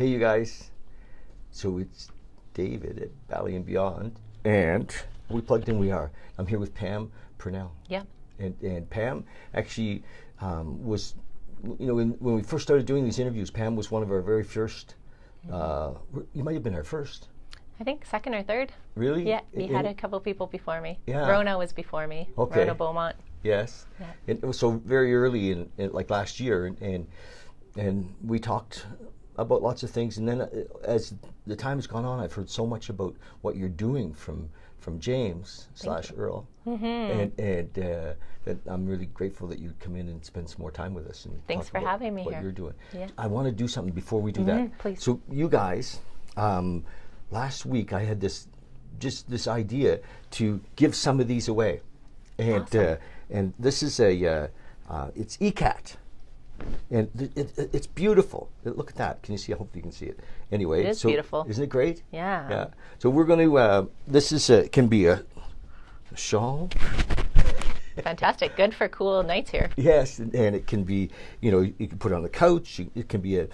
Hey, you guys. So it's David at Bali and Beyond, and we plugged in. We are. I'm here with Pam Purnell. Yeah. And Pam actually was, when we first started doing these interviews, Pam was one of our very first. You might have been our first. I think second or third. Really? Yeah, we had a couple people before me. Yeah. Rona was before me. Okay. Rona Beaumont. Yes. Yeah. It was so very early in like last year, and we talked about lots of things. And then as the time has gone on, I've heard so much about what you're doing from James / Earl, and that I'm really grateful that you come in and spend some more time with us. And thanks talk for about having me what here. you're doing. Yeah. I want to do something before we do that. Please. So you guys, last week I had this idea to give some of these away, and Awesome. And this is it's ECAT. And it's beautiful. Look at that. Can you see? I hope you can see it. Anyway, It is beautiful. Isn't it great? Yeah. Yeah. So we're going to. This is can be a shawl. Fantastic. Good for cool nights here. Yes, and it can be. You can put it on the couch. It can be a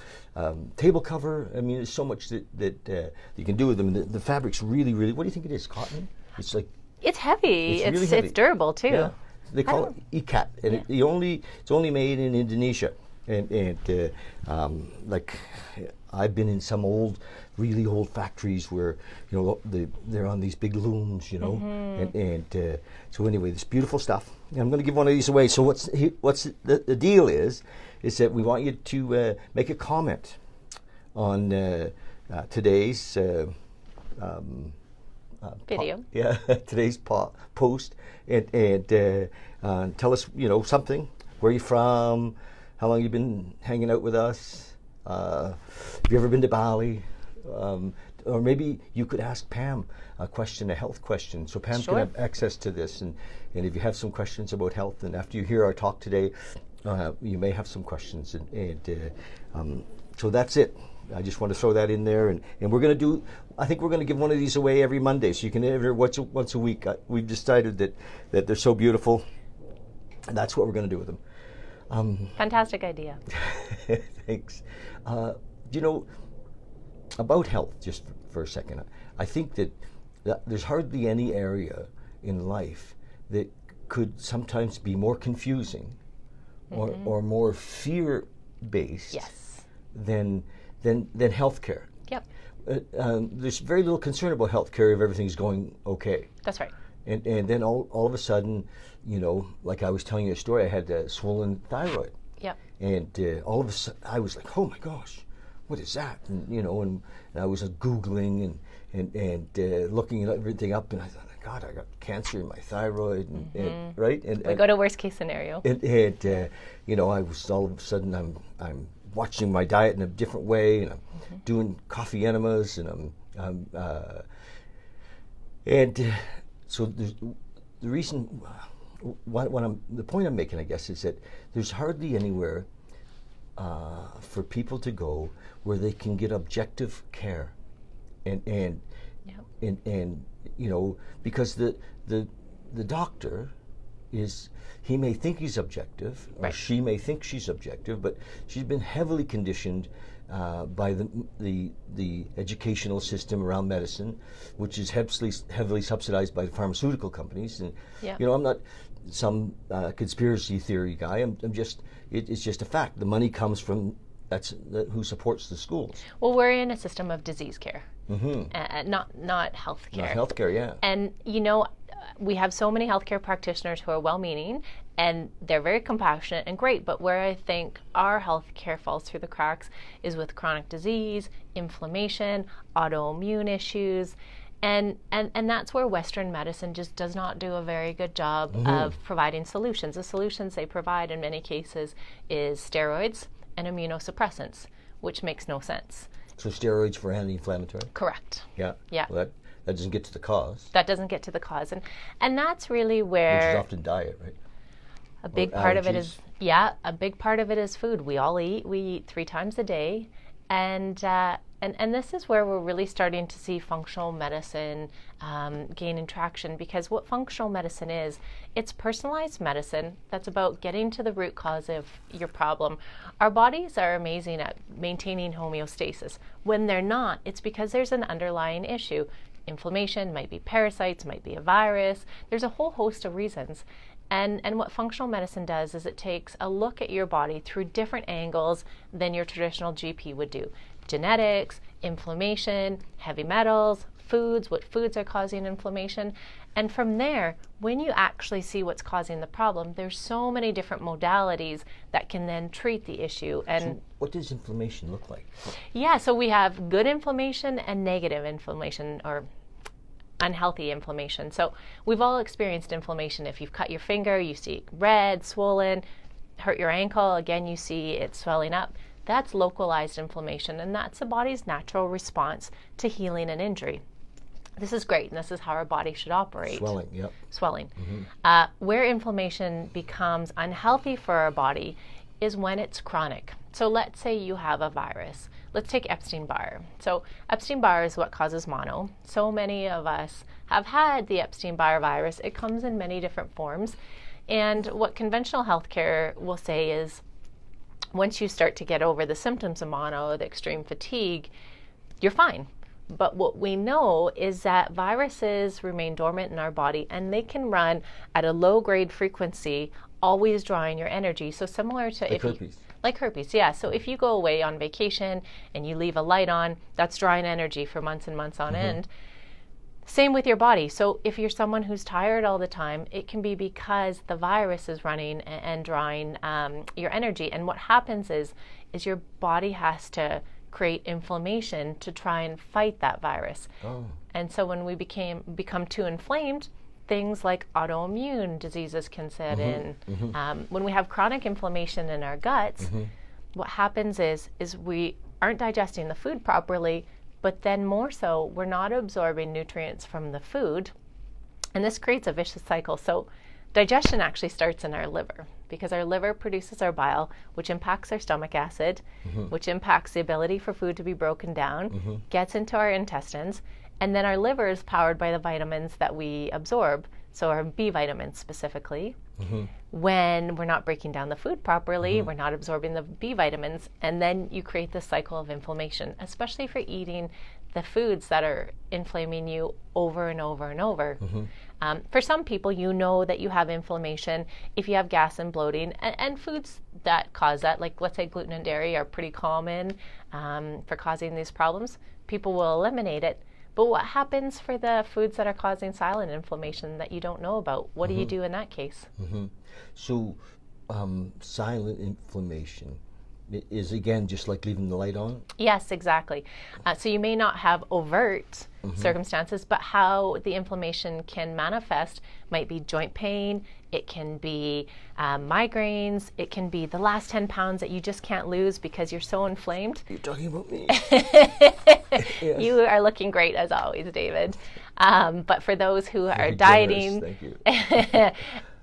table cover. I mean, there's so much that you can do with them. The fabric's really, really. What do you think it is? Cotton? It's like. It's heavy. It's really heavy. It's durable too. Yeah. They call it ECAT, and it's only made in Indonesia, and like I've been in some really old factories where they're on these big looms, and so anyway, this beautiful stuff. And I'm going to give one of these away. So what's the deal is that we want you to make a comment on today's. Video. Today's post, and tell us, something. Where you from? How long you been hanging out with us? Have you ever been to Bali? Or maybe you could ask Pam a health question. So Pam can have access to this, and if you have some questions about health, and after you hear our talk today, you may have some questions, and so that's it. I just want to throw that in there, and we're going to do. I think we're going to give one of these away every Monday, so you can every once a week. We've decided that they're so beautiful, and that's what we're going to do with them. Fantastic idea. Thanks. About health, just for a second, I think that there's hardly any area in life that could sometimes be more confusing or more fear-based. Yes. than healthcare. Yep. There's very little concern about healthcare if everything's going okay. That's right. And then all of a sudden, like I was telling you a story, I had a swollen thyroid. Yep. And all of a sudden, I was like, oh my gosh, what is that? And and I was Googling and looking at everything up, and I thought, God, I got cancer in my thyroid, and right? And we go to worst case scenario. And I was all of a sudden I'm watching my diet in a different way, and I'm doing coffee enemas, and so the reason, the point I'm making, I guess, is that there's hardly anywhere for people to go where they can get objective care, and because the doctor he may think he's objective, or she may think she's objective, but she's been heavily conditioned by the educational system around medicine, which is heavily subsidized by the pharmaceutical companies. And I'm not some conspiracy theory guy. It's just a fact. The money comes from who supports the schools. Well, we're in a system of disease care, not health care. Not healthcare, yeah. And we have so many healthcare practitioners who are well-meaning, and they're very compassionate and great, but where I think our healthcare falls through the cracks is with chronic disease, inflammation, autoimmune issues, and that's where Western medicine just does not do a very good job of providing solutions. The solutions they provide in many cases is steroids and immunosuppressants, which makes no sense. So steroids for anti-inflammatory? Correct. Yeah. Yeah. Well, that doesn't get to the cause. That doesn't get to the cause. And that's really where... Which is often diet, right? A big part of it is, a big part of it is food. We eat 3 times a day, And this is where we're really starting to see functional medicine gaining traction, because what functional medicine is, it's personalized medicine that's about getting to the root cause of your problem. Our bodies are amazing at maintaining homeostasis. When they're not, it's because there's an underlying issue. Inflammation, might be parasites, might be a virus. There's a whole host of reasons. And what functional medicine does is it takes a look at your body through different angles than your traditional GP would do. Genetics, inflammation, heavy metals, foods, what foods are causing inflammation. And from there, when you actually see what's causing the problem, there's so many different modalities that can then treat the issue. And so what does inflammation look like? Yeah, so we have good inflammation and negative inflammation, or unhealthy inflammation. So we've all experienced inflammation. If you've cut your finger, you see red, swollen. Hurt your ankle, again, you see it swelling up. That's localized inflammation, and that's the body's natural response to healing an injury. This is great, and this is how our body should operate. Swelling, yep. Swelling. Where inflammation becomes unhealthy for our body is when it's chronic. So let's say you have a virus. Let's take Epstein-Barr. So Epstein-Barr is what causes mono. So many of us have had the Epstein-Barr virus. It comes in many different forms. And what conventional healthcare will say is, once you start to get over the symptoms of mono, the extreme fatigue, you're fine. But what we know is that viruses remain dormant in our body, and they can run at a low-grade frequency, always drawing your energy. So similar to like herpes. Like herpes, yeah. So if you go away on vacation and you leave a light on, that's drawing energy for months and months on end. Same with your body. So if you're someone who's tired all the time, it can be because the virus is running and drawing your energy. And what happens is your body has to create inflammation to try and fight that virus. Oh. And so when we become too inflamed, things like autoimmune diseases can set in. When we have chronic inflammation in our guts, what happens is we aren't digesting the food properly, but then more so, we're not absorbing nutrients from the food, and this creates a vicious cycle. So digestion actually starts in our liver, because our liver produces our bile, which impacts our stomach acid, which impacts the ability for food to be broken down, gets into our intestines, and then our liver is powered by the vitamins that we absorb, so our B vitamins specifically. When we're not breaking down the food properly, we're not absorbing the B vitamins, and then you create this cycle of inflammation, especially for eating the foods that are inflaming you over and over and over. For some people, you know that you have inflammation if you have gas and bloating, and foods that cause that, like let's say gluten and dairy, are pretty common for causing these problems. People will eliminate it. But what happens for the foods that are causing silent inflammation that you don't know about? What do you do in that case? So silent inflammation is, again, just like leaving the light on? Yes, exactly. So you may not have overt circumstances, but how the inflammation can manifest might be joint pain, it can be migraines, it can be the last 10 pounds that you just can't lose because you're so inflamed. You're talking about me. Yes. You are looking great as always, David. But for those who are dieting Thank you.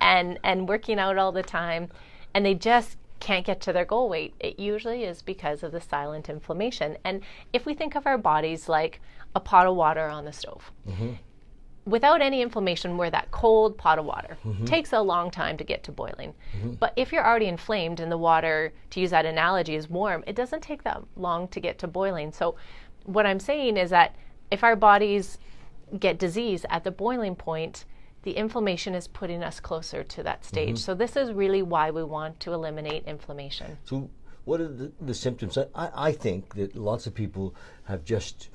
and working out all the time, and they just can't get to their goal weight, it usually is because of the silent inflammation. And if we think of our bodies like a pot of water on the stove, without any inflammation, we're that cold pot of water. Takes a long time to get to boiling. But if you're already inflamed and the water, to use that analogy, is warm, it doesn't take that long to get to boiling. So what I'm saying is that if our bodies get disease at the boiling point, the inflammation is putting us closer to that stage. So this is really why we want to eliminate inflammation. So what are the symptoms? I think that lots of people have just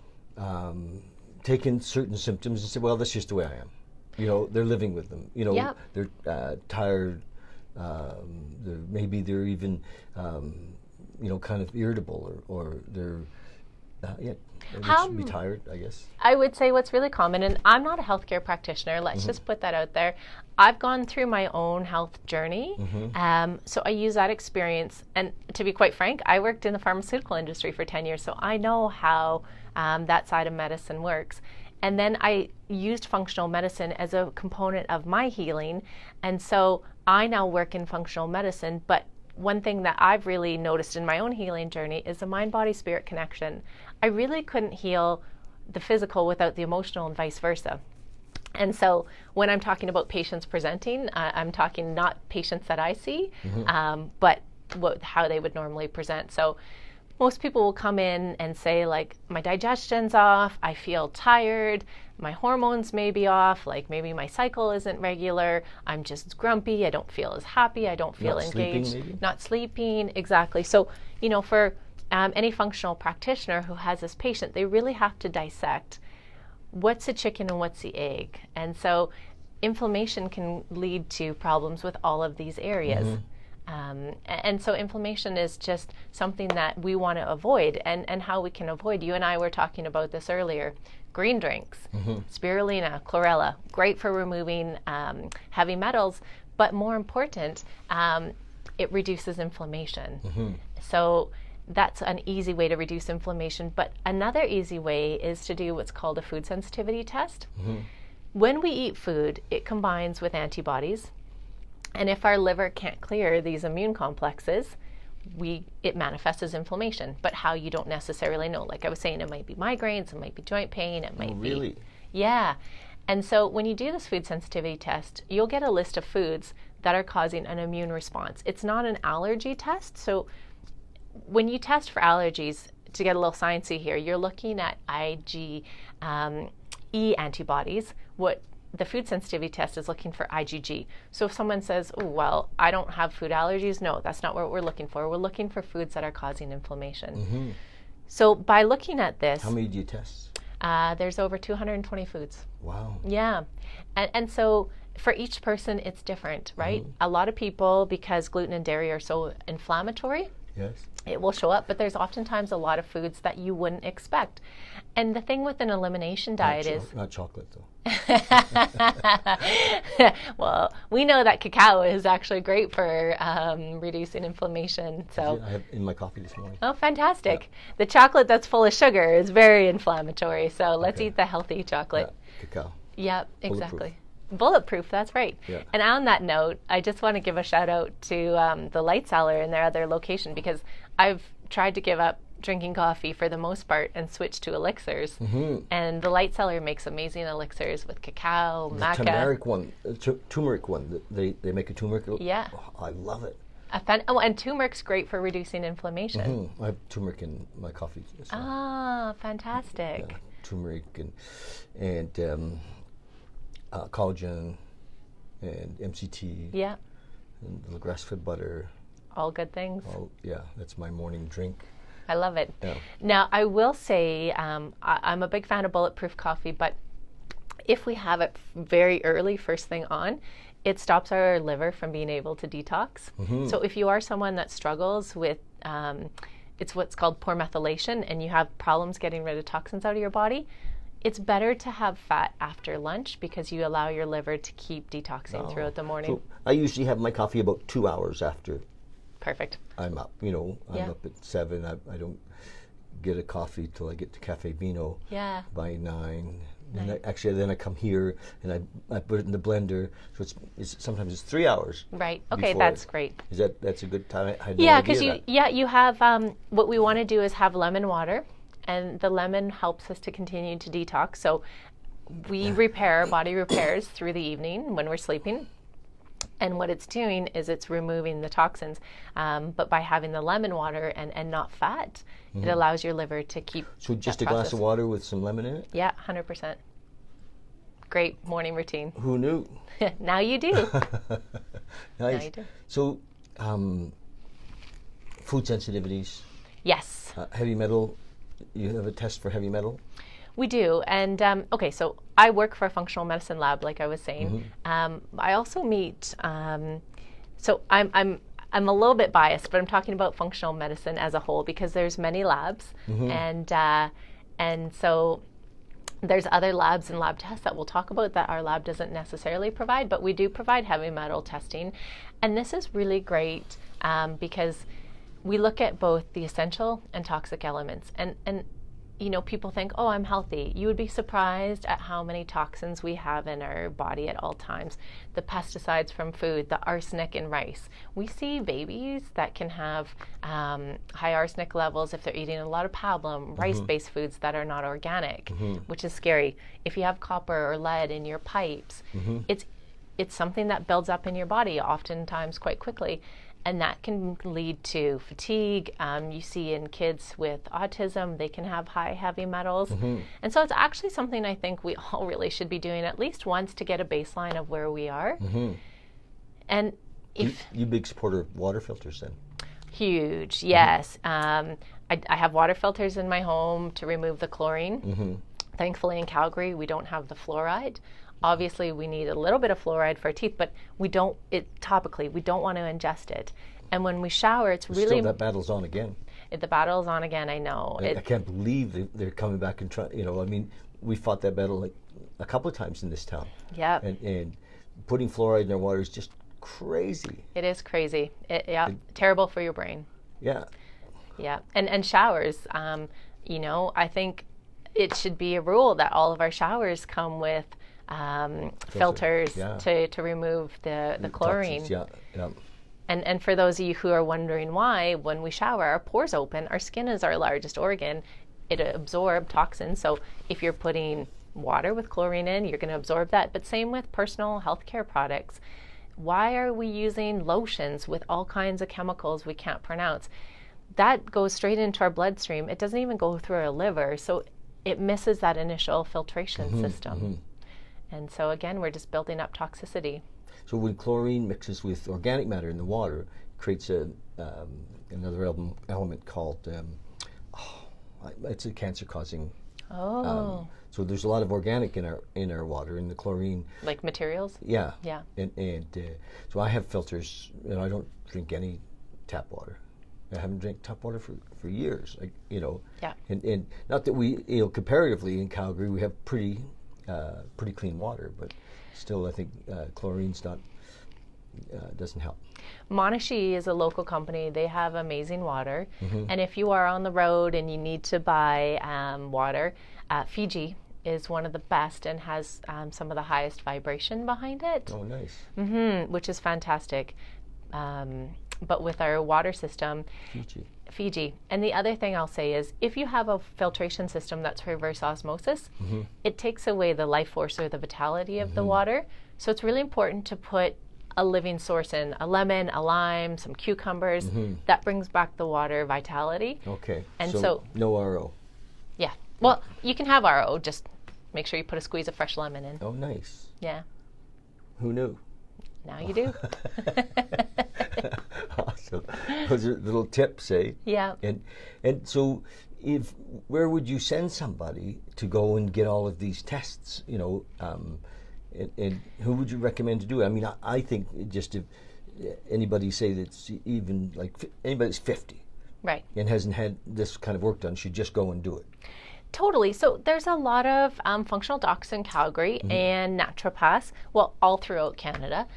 taken certain symptoms and said, well, that's just the way I am. You know, they're living with them. You know, they're tired. Maybe they're even, you know, kind of irritable, or they're, they should be tired, I guess. I would say what's really common, and I'm not a healthcare practitioner, let's just put that out there. I've gone through my own health journey, so I use that experience. And to be quite frank, I worked in the pharmaceutical industry for 10 years, so I know how that side of medicine works. And then I used functional medicine as a component of my healing, and so I now work in functional medicine, but one thing that I've really noticed in my own healing journey is the mind-body-spirit connection. I really couldn't heal the physical without the emotional and vice versa. And so when I'm talking about patients presenting, I'm talking not patients that I see, but how they would normally present. So most people will come in and say, like, my digestion's off, I feel tired, my hormones may be off, like maybe my cycle isn't regular, I'm just grumpy, I don't feel as happy, I don't feel engaged, not sleeping, exactly. So, for any functional practitioner who has this patient, they really have to dissect what's the chicken and what's the egg. And so inflammation can lead to problems with all of these areas. And so inflammation is just something that we want to avoid, and how we can avoid. You and I were talking about this earlier. Green drinks, spirulina, chlorella, great for removing heavy metals, but more important, it reduces inflammation. So that's an easy way to reduce inflammation. But another easy way is to do what's called a food sensitivity test. When we eat food, it combines with antibodies. And if our liver can't clear these immune complexes, it manifests as inflammation. But how, you don't necessarily know. Like I was saying, it might be migraines, it might be joint pain, it might be... Really? Yeah. And so when you do this food sensitivity test, you'll get a list of foods that are causing an immune response. It's not an allergy test. So when you test for allergies, to get a little sciencey here, you're looking at IgE antibodies. What the food sensitivity test is looking for IgG. So if someone says, oh, well, I don't have food allergies, no, that's not what we're looking for. We're looking for foods that are causing inflammation. So by looking at this... How many do you test? There's over 220 foods. Wow. Yeah. And so for each person, it's different, right? A lot of people, because gluten and dairy are so inflammatory, yes, it will show up, but there's oftentimes a lot of foods that you wouldn't expect. And the thing with an elimination diet is... Not chocolate, though. Well, we know that cacao is actually great for reducing inflammation. So I have in my coffee this morning. Oh, fantastic. Yeah. The chocolate that's full of sugar is very inflammatory, so let's eat the healthy chocolate. Yeah, cacao. Yep, exactly. Bulletproof, that's right. Yeah. And on that note, I just want to give a shout out to the Light Cellar and their other location, because I've tried to give up drinking coffee for the most part and switch to elixirs. And the Light Cellar makes amazing elixirs with cacao, maca. Turmeric one. They make a turmeric. Yeah. Oh, I love it. And turmeric's great for reducing inflammation. I have turmeric in my coffee. So. Ah, fantastic. Yeah, turmeric and collagen and MCT. Yeah. And the grass-fed butter. All good things. Yeah, that's my morning drink. I love it. Yeah. Now, I will say I'm a big fan of bulletproof coffee, but if we have it very early, first thing on, it stops our liver from being able to detox. So if you are someone that struggles with, it's what's called poor methylation, and you have problems getting rid of toxins out of your body, it's better to have fat after lunch, because you allow your liver to keep detoxing throughout the morning. So I usually have my coffee about 2 hours after. Perfect. I'm up, I'm up at 7. I don't get a coffee till I get to Cafe Vino by 9. And then I come here and I put it in the blender. So sometimes it's 3 hours. Right. Okay, that's great. That's a good time? I had no idea because you have what we want to do is have lemon water, and the lemon helps us to continue to detox. So we repair, our body repairs through the evening when we're sleeping. And what it's doing is it's removing the toxins. But by having the lemon water and not fat, it allows your liver to keep. So just a glass of water with some lemon in it? Yeah, 100%. Great morning routine. Who knew? Now you do. Nice. Now you do. So, food sensitivities? Yes. Heavy metal, you have a test for heavy metal? We do, and so I work for a functional medicine lab, like I was saying. I also meet, so I'm a little bit biased, but I'm talking about functional medicine as a whole, because there's many labs, and so there's other labs and lab tests that we'll talk about that our lab doesn't necessarily provide, but we do provide heavy metal testing, and this is really great because we look at both the essential and toxic elements, and people think, oh, I'm healthy. You would be surprised at how many toxins we have in our body at all times. The pesticides from food, the arsenic in rice. We see babies that can have high arsenic levels if they're eating a lot of pablum, rice-based foods that are not organic, which is scary. If you have copper or lead in your pipes, it's something that builds up in your body oftentimes quite quickly. And that can lead to fatigue. You see in kids with autism, they can have high heavy metals. And so it's actually something I think we all really should be doing at least once to get a baseline of where we are. And if you big supporter of water filters then? Huge, yes. I have water filters in my home to remove the chlorine. Thankfully in Calgary, we don't have the fluoride. Obviously, we need a little bit of fluoride for our teeth, but we don't topically. We don't want to ingest it. And when we shower, it's really still that battle's on again. The battle's on again. I know. I can't believe they're coming back and trying. I mean, we fought that battle like a couple of times in this town. Yeah. And putting fluoride in our water is just crazy. It is crazy. Terrible for your brain. Yeah. Yeah. And showers. I think it should be a rule that all of our showers come with filters to remove the chlorine. Toxins, yeah. And for those of you who are wondering why, when we shower, our pores open, our skin is our largest organ. It absorbs toxins. So if you're putting water with chlorine in, you're going to absorb that. But same with personal healthcare products. Why are we using lotions with all kinds of chemicals we can't pronounce? That goes straight into our bloodstream. It doesn't even go through our liver. So it misses that initial filtration system. And so again, we're just building up toxicity. So when chlorine mixes with organic matter in the water, it creates another element called, it's a cancer-causing. So there's a lot of organic in our water, in the chlorine. Like materials? Yeah. Yeah. And so I have filters, and I don't drink any tap water. I haven't drank tap water for years. Yeah. And not that we, comparatively in Calgary, we have pretty clean water, but still I think chlorine's not doesn't help. Monashee is a local company. They have amazing water. And if you are on the road and you need to buy water, Fiji is one of the best and has some of the highest vibration behind it. Oh, nice. Which is fantastic. But with our water system, Fiji. And the other thing I'll say is, if you have a filtration system that's reverse osmosis, it takes away the life force or the vitality of the water. So it's really important to put a living source in, a lemon, a lime, some cucumbers. That brings back the water vitality. Okay. And so no RO. Yeah. Well, you can have RO, just make sure you put a squeeze of fresh lemon in. Oh, nice. Yeah. Who knew? Now you do. Awesome. Those are little tips, eh? Yeah. And so, where would you send somebody to go and get all of these tests? And who would you recommend to do it? I mean, I think just if anybody say that's even like anybody's 50, right, and hasn't had this kind of work done, should just go and do it. Totally. So there's a lot of functional docs in Calgary and naturopaths, well, all throughout Canada,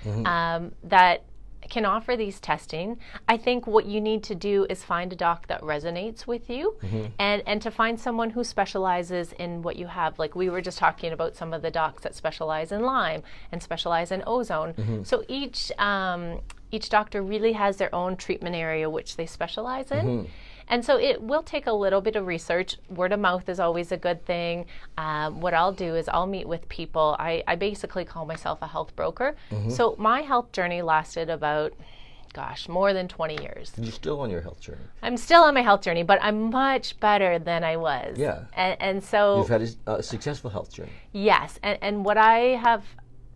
that can offer these testing. I think what you need to do is find a doc that resonates with you and to find someone who specializes in what you have. Like we were just talking about some of the docs that specialize in Lyme and specialize in ozone. So each doctor really has their own treatment area which they specialize in. And so it will take a little bit of research. Word of mouth is always a good thing. What I'll do is I'll meet with people. I basically call myself a health broker. So my health journey lasted about, more than 20 years. You're still on your health journey. I'm still on my health journey, but I'm much better than I was. Yeah. And so... You've had a successful health journey. Yes. And what I have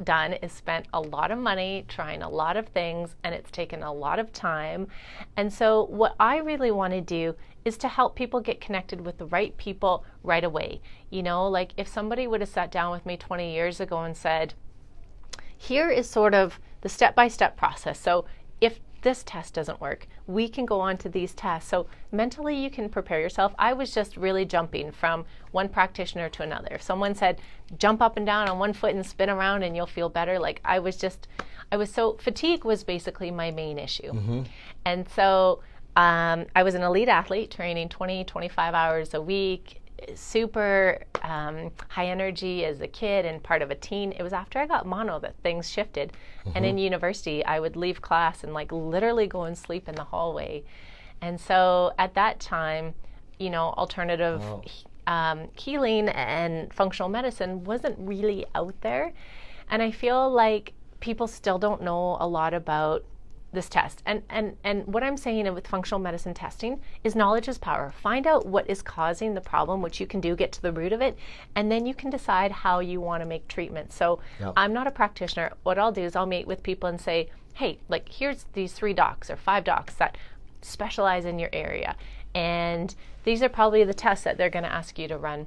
done is spent a lot of money trying a lot of things, and it's taken a lot of time. And so what I really want to do is to help people get connected with the right people right away. Like if somebody would have sat down with me 20 years ago and said, here is sort of the step-by-step process. So if this test doesn't work, we can go on to these tests. So mentally you can prepare yourself. I was just really jumping from one practitioner to another. If someone said, jump up and down on one foot and spin around and you'll feel better, fatigue was basically my main issue. And so I was an elite athlete training 20, 25 hours a week, super high energy as a kid and part of a teen. It was after I got mono that things shifted. And in university, I would leave class and like literally go and sleep in the hallway. And so at that time, you know, alternative healing and functional medicine wasn't really out there. And I feel like people still don't know a lot about this test. And what I'm saying with functional medicine testing is knowledge is power. Find out what is causing the problem, which you can do, get to the root of it, and then you can decide how you want to make treatment. So I'm not a practitioner. What I'll do is I'll meet with people and say, hey, like here's these 3 docs or 5 docs that specialize in your area. And these are probably the tests that they're going to ask you to run.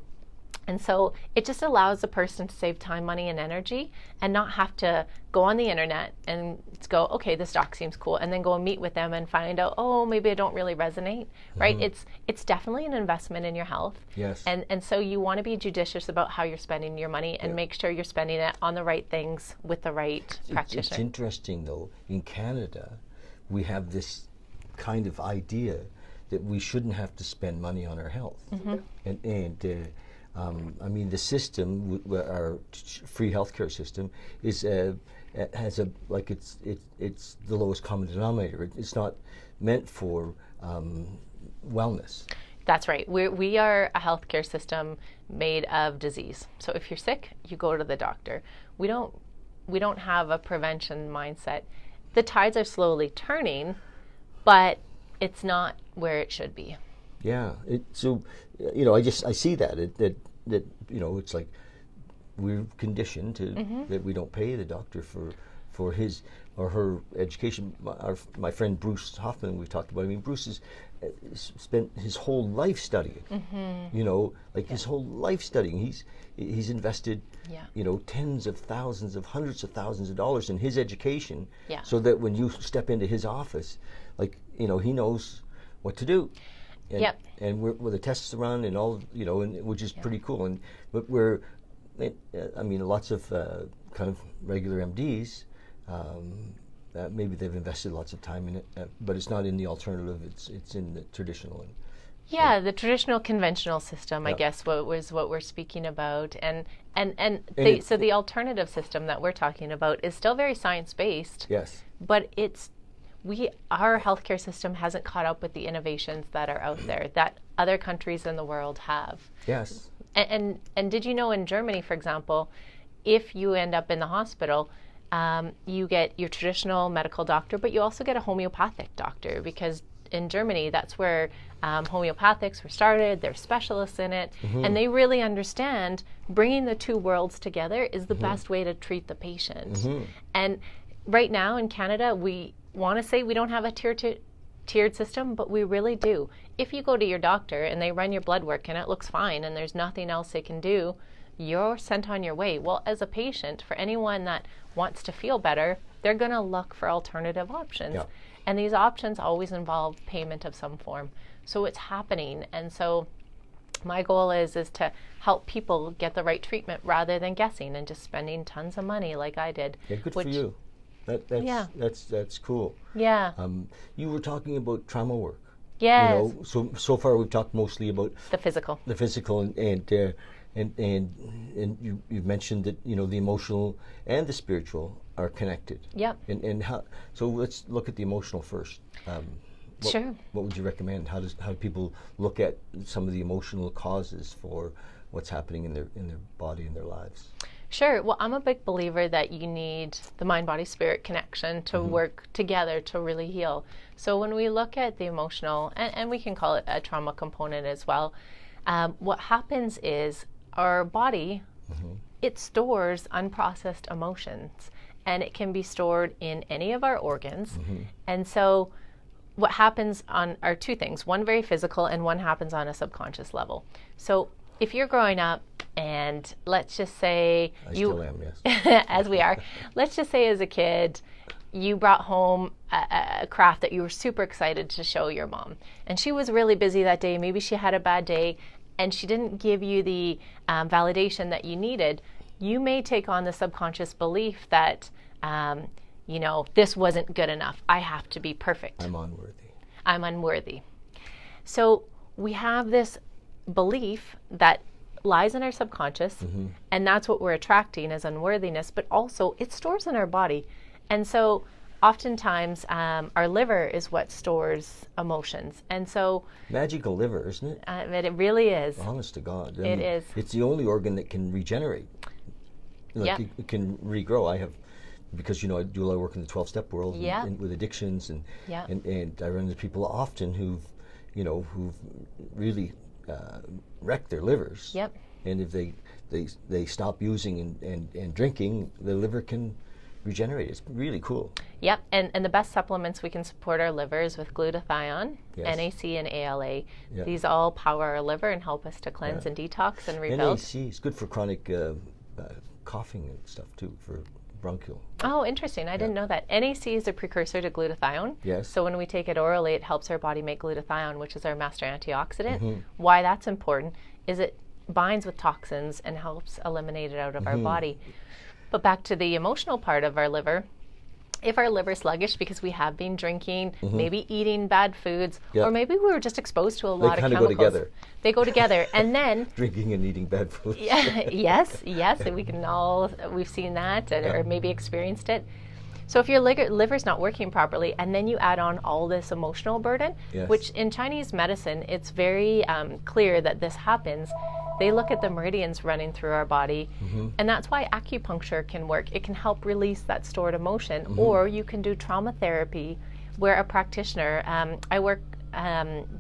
And so it just allows the person to save time, money, and energy and not have to go on the internet and go, okay, this doc seems cool, and then go and meet with them and find out, oh, maybe I don't really resonate, right? It's definitely an investment in your health. Yes. And so you want to be judicious about how you're spending your money and make sure you're spending it on the right things with the right practitioner. It's interesting, though, in Canada, we have this kind of idea that we shouldn't have to spend money on our health. I mean, the system, our free healthcare system, is has a like it's the lowest common denominator. It's not meant for wellness. That's right. We are a healthcare system made of disease. So if you're sick, you go to the doctor. We don't have a prevention mindset. The tides are slowly turning, but it's not where it should be. Yeah. So, you know, I see that you know, it's like we're conditioned to that we don't pay the doctor for his or her education. My friend Bruce Hoffman, we've talked about. I mean, Bruce has spent his whole life studying. You know, like his whole life studying. He's invested, you know, tens of thousands of hundreds of thousands of dollars in his education, so that when you step into his office, like, you know, he knows what to do. And, and where the tests run and all, you know, and which is pretty cool. But I mean, lots of kind of regular MDs, maybe they've invested lots of time in it, but it's not in the alternative. It's in the traditional. The traditional conventional system, I guess, what we're speaking about, and so the alternative system that we're talking about is still very science based. Yes, but our healthcare system hasn't caught up with the innovations that are out there that other countries in the world have. Yes. And did you know in Germany, for example, if you end up in the hospital, you get your traditional medical doctor, but you also get a homeopathic doctor, because in Germany, that's where homeopathics were started. They're specialists in it, and they really understand bringing the two worlds together is the best way to treat the patient. And right now in Canada, we want to say we don't have a tiered system, but we really do. If you go to your doctor and they run your blood work and it looks fine and there's nothing else they can do, you're sent on your way. Well, as a patient, for anyone that wants to feel better, they're going to look for alternative options. And these options always involve payment of some form. So it's happening. And so my goal is to help people get the right treatment rather than guessing and just spending tons of money like I did. Yeah, good for you. That's cool. Yeah. You were talking about trauma work. Yes. You know, so far we've talked mostly about the physical. And you've mentioned that, you know, the emotional and the spiritual are connected. Yep. And how? So let's look at the emotional first. Sure. What would you recommend? How do people look at some of the emotional causes for what's happening in their body and their lives? Sure. Well, I'm a big believer that you need the mind-body-spirit connection to work together to really heal. So when we look at the emotional, and we can call it a trauma component as well, what happens is our body, it stores unprocessed emotions, and it can be stored in any of our organs. And so what happens are two things, one very physical and one happens on a subconscious level. So if you're growing up, and let's just say still am, yes. as we are, let's just say as a kid, you brought home a craft that you were super excited to show your mom. And she was really busy that day. Maybe she had a bad day, and she didn't give you the validation that you needed. You may take on the subconscious belief that, you know, this wasn't good enough. I have to be perfect. I'm unworthy. So we have this belief that lies in our subconscious, and that's what we're attracting as unworthiness, but also it stores in our body. And so oftentimes our liver is what stores emotions. And so Magical liver, isn't it? it really is. Honest to God. I It mean, is. It's the only organ that can regenerate. Yep. It can regrow. I have, because I do a lot of work in the 12-step world Yeah. and with addictions, and, Yeah. and I run into people often who've really wrecked their livers. Yep. And if they stop using and drinking, the liver can regenerate. It's really cool. Yep, and the best supplements we can support our livers with glutathione, Yes. NAC, and ALA. Yeah. These all power our liver and help us to cleanse and detox and rebuild. NAC is good for chronic coughing and stuff too, for bronchial. Oh, interesting. I didn't know that. NAC is a precursor to glutathione. Yes. So when we take it orally, it helps our body make glutathione, which is our master antioxidant. Mm-hmm. Why that's important is it binds with toxins and helps eliminate it out of our body. But back to the emotional part of our liver. If our liver's sluggish because we have been drinking, maybe eating bad foods, Yeah. or maybe we were just exposed to a lot of kinda chemicals. go together. They go together. And then Drinking and eating bad food. yes, and we've seen that or maybe experienced it. So if your liver's not working properly, and then you add on all this emotional burden, Yes. which in Chinese medicine, it's very clear that this happens. They look at the meridians running through our body, and that's why acupuncture can work. It can help release that stored emotion, or you can do trauma therapy, where a practitioner, I work,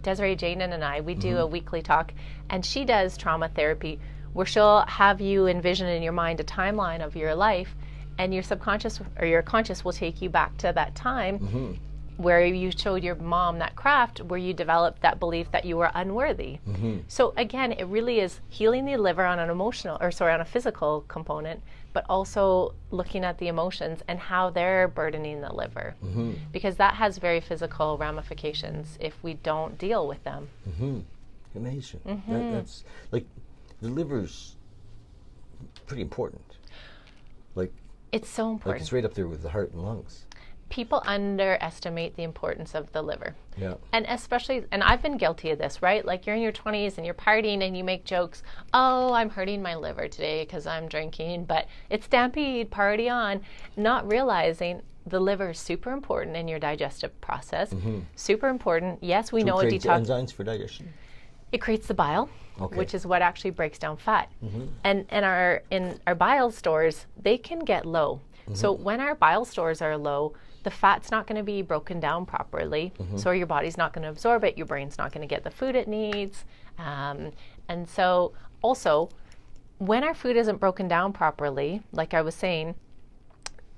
Desiree Janin and I, we do a weekly talk, and she does trauma therapy, where she'll have you envision in your mind a timeline of your life, and your subconscious or your conscious will take you back to that time where you showed your mom that craft, where you developed that belief that you were unworthy. So again, it really is healing the liver on an on a physical component, but also looking at the emotions and how they're burdening the liver, because that has very physical ramifications if we don't deal with them. Amazing. That's like, the liver's pretty important. Like It's so important. it's right up there with the heart and lungs. People underestimate the importance of the liver. Yeah. And especially, and I've been guilty of this, right? Like you're in your 20s and you're partying and you make jokes, oh, I'm hurting my liver today because I'm drinking, but it's Stampede, party on, not realizing the liver is super important in your digestive process. Super important. Yes, we know a creates detox. enzymes for digestion. It creates the bile, Okay. which is what actually breaks down fat. And in our bile stores, they can get low. So when our bile stores are low, the fat's not going to be broken down properly. So your body's not going to absorb it. Your brain's not going to get the food it needs. And so also, when our food isn't broken down properly, like I was saying,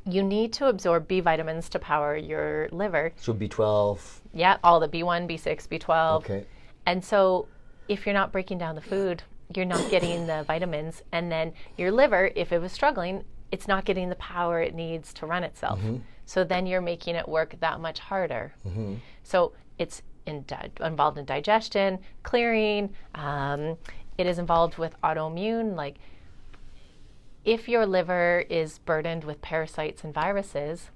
you need to absorb B vitamins to power your liver. So B12. Yeah, all the B1, B6, B12. Okay. And so if you're not breaking down the food, you're not getting the vitamins. And then your liver, if it was struggling, it's not getting the power it needs to run itself. So then you're making it work that much harder. So it's involved in digestion, clearing. It is involved with autoimmune. Like if your liver is burdened with parasites and viruses,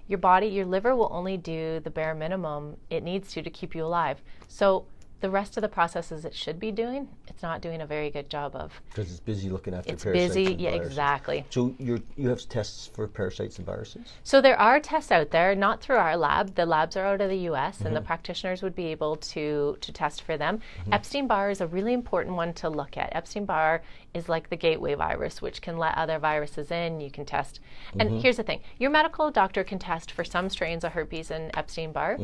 your liver will only do the bare minimum it needs to keep you alive. So the rest of the processes it should be doing, it's not doing a very good job of. Because it's busy looking after It's parasites busy, and yeah, viruses. exactly. So you have tests for parasites and viruses? So there are tests out there, not through our lab. The labs are out of the U.S. and the practitioners would be able to test for them. Epstein-Barr is a really important one to look at. Epstein-Barr is like the gateway virus, which can let other viruses in. You can test. And here's the thing. Your medical doctor can test for some strains of herpes and Epstein-Barr.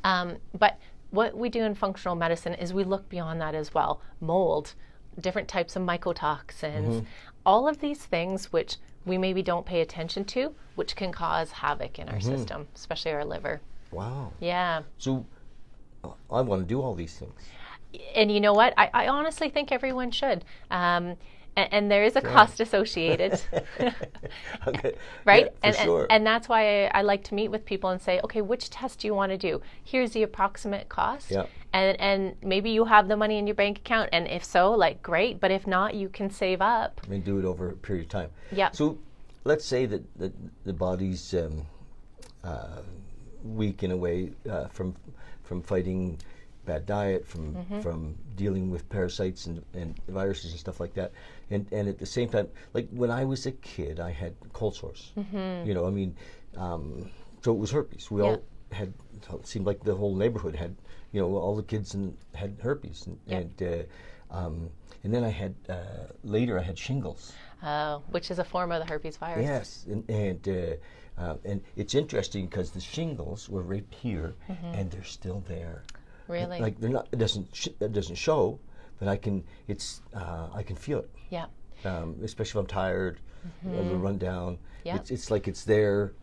But what we do in functional medicine is we look beyond that as well. Mold, different types of mycotoxins, all of these things which we maybe don't pay attention to, which can cause havoc in our system, especially our liver. Wow. Yeah. So I want to do all these things. And you know what? I honestly think everyone should. And there is a cost associated. Okay. Right? Yeah, for sure. And that's why I like to meet with people and say, okay, which test do you want to do? Here's the approximate cost. Yeah. And maybe you have the money in your bank account. And if so, like, great. But if not, you can save up. And do it over a period of time. Yeah. So let's say that the body's weak in a way from fighting bad diet, from dealing with parasites and viruses and stuff like that. And at the same time, like when I was a kid, I had cold sores. You know, I mean, so it was herpes. We all had, it seemed like the whole neighborhood had, you know, all the kids had herpes. And then I had, later I had shingles. Which is a form of the herpes virus. Yes, and it's interesting because the shingles were right here, and they're still there. Really? Like they're not. It doesn't show, but I can feel it. Yeah. Especially if I'm tired, a little run down. Yeah. It's like it's there.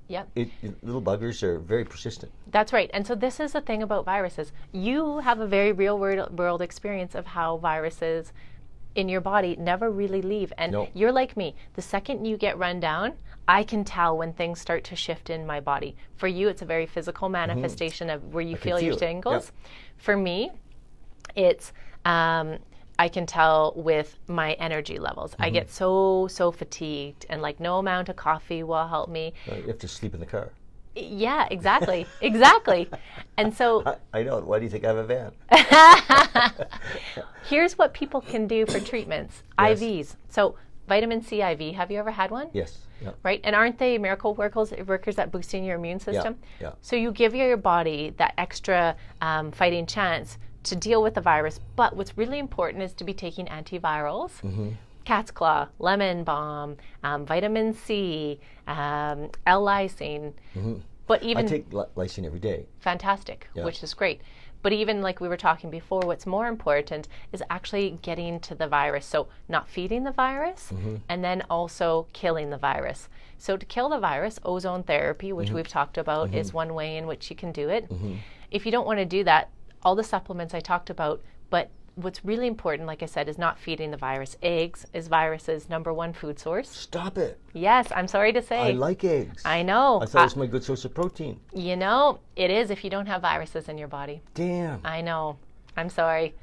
Yep. Little buggers are very persistent. That's right. And so this is the thing about viruses. You have a very real world experience of how viruses in your body never really leave. And you're like me. The second you get run down, I can tell when things start to shift in my body. For you, it's a very physical manifestation of where you feel your shingles. Yep. For me, it's I can tell with my energy levels. I get so fatigued, and like no amount of coffee will help me. You have to sleep in the car. Yeah, exactly. Exactly. And so I know. Why do you think I have a van? Here's what people can do for treatments. Yes. IVs. So vitamin C IV. Have you ever had one? Yes. Yeah. Right? And aren't they miracle workers at boosting your immune system? Yeah. So you give your body that extra fighting chance to deal with the virus. But what's really important is to be taking antivirals. Cat's claw, lemon balm, vitamin C, L-lysine. But even I take lysine every day. Fantastic, which is great. But even like we were talking before, what's more important is actually getting to the virus. So not feeding the virus, and then also killing the virus. So to kill the virus, ozone therapy, which we've talked about, is one way in which you can do it. If you don't want to do that, all the supplements I talked about, but what's really important, like I said, is not feeding the virus. Eggs is virus's #1 food source. Stop it. Yes, I'm sorry to say. I like eggs. I know. I thought it was my good source of protein. You know, it is if you don't have viruses in your body. Damn. I know. I'm sorry.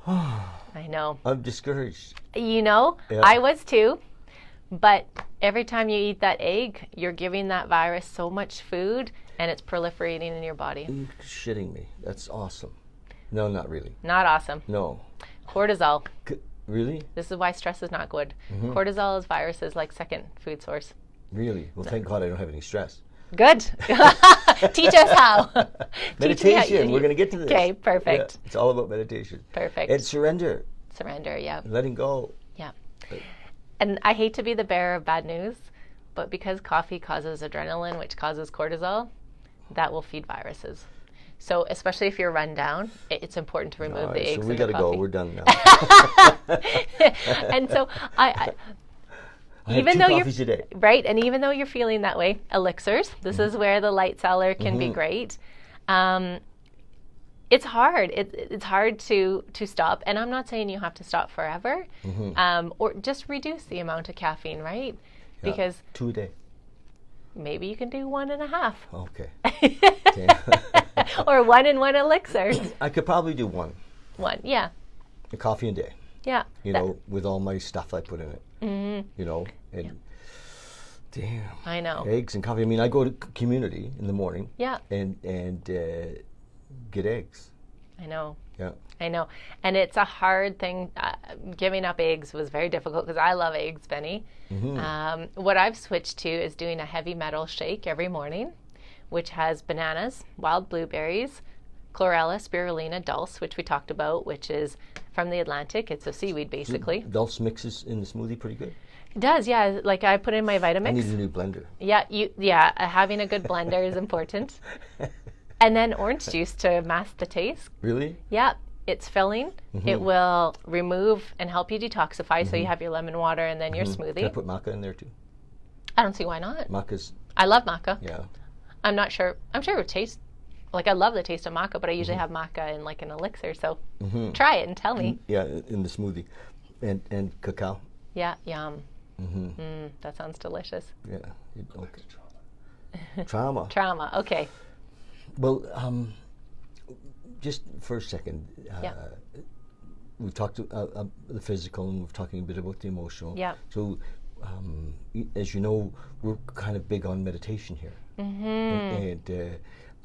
I know. I'm discouraged. You know, I was too. But every time you eat that egg, you're giving that virus so much food, and it's proliferating in your body. You're shitting me. That's awesome. No, not really. Not awesome. No. Cortisol. Really? This is why stress is not good. Cortisol is viruses like second food source. Really? Well, thank God I don't have any stress. Good. Teach us how. Meditation. We're going to get to this. Okay, perfect. Yeah, it's all about meditation. Perfect. And surrender. Surrender, yeah. Letting go. Yeah. And I hate to be the bearer of bad news, but because coffee causes adrenaline, which causes cortisol, that will feed viruses. So especially if you're run down, it's important to remove the eggs. So we got to go. We're done now. And so I even though you're a day. Right, and even though you're feeling that way, elixirs. This is where the light cellar can be great. It's hard. It's hard to stop, and I'm not saying you have to stop forever, or just reduce the amount of caffeine, right? Yeah, because 2 a day. Maybe you can do 1.5. Okay. Or 1 and 1 elixir. I could probably do one. One, yeah. A coffee a day. Yeah. You know, with all my stuff I put in it. You know, and damn. I know. Eggs and coffee. I mean, I go to community in the morning. Yeah. And get eggs. I know. Yeah. I know. And it's a hard thing. Giving up eggs was very difficult because I love eggs, Benny. What I've switched to is doing a heavy metal shake every morning, which has bananas, wild blueberries, chlorella, spirulina, dulse, which we talked about, which is from the Atlantic. It's a seaweed, basically. Dulse mixes in the smoothie pretty good. It does, yeah. Like I put in my Vitamix. I need a new blender. Yeah, having a good blender is important. And then orange juice to mask the taste. Really? Yeah. It's filling. It will remove and help you detoxify. So you have your lemon water and then your smoothie. Can I put maca in there too? I don't see why not. Maca's. I love maca. Yeah. I'm not sure. I'm sure it would taste like I love the taste of maca, but I usually have maca in like an elixir. So try it and tell me. Yeah, in the smoothie, and cacao. Yeah, yum. That sounds delicious. Yeah. Okay. Trauma. Trauma. Okay. Well, just for a second, we've talked the physical and we've talking a bit about the emotional. Yeah. So, as you know, we're kind of big on meditation here. And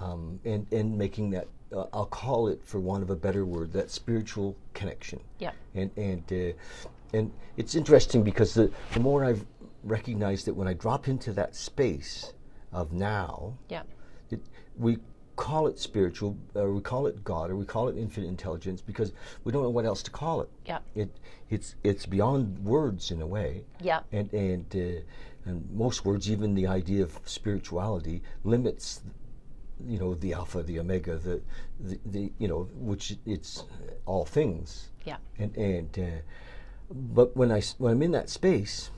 and making that, I'll call it, for want of a better word, that spiritual connection. Yeah. And it's interesting because the more I've recognized that when I drop into that space of now, Yeah. we call it spiritual, or we call it God, or we call it infinite intelligence, because we don't know what else to call it. Yeah. It's beyond words in a way. Yeah. And most words, even the idea of spirituality, limits, the alpha, the omega, the which it's all things. Yeah. But when I'm in that space,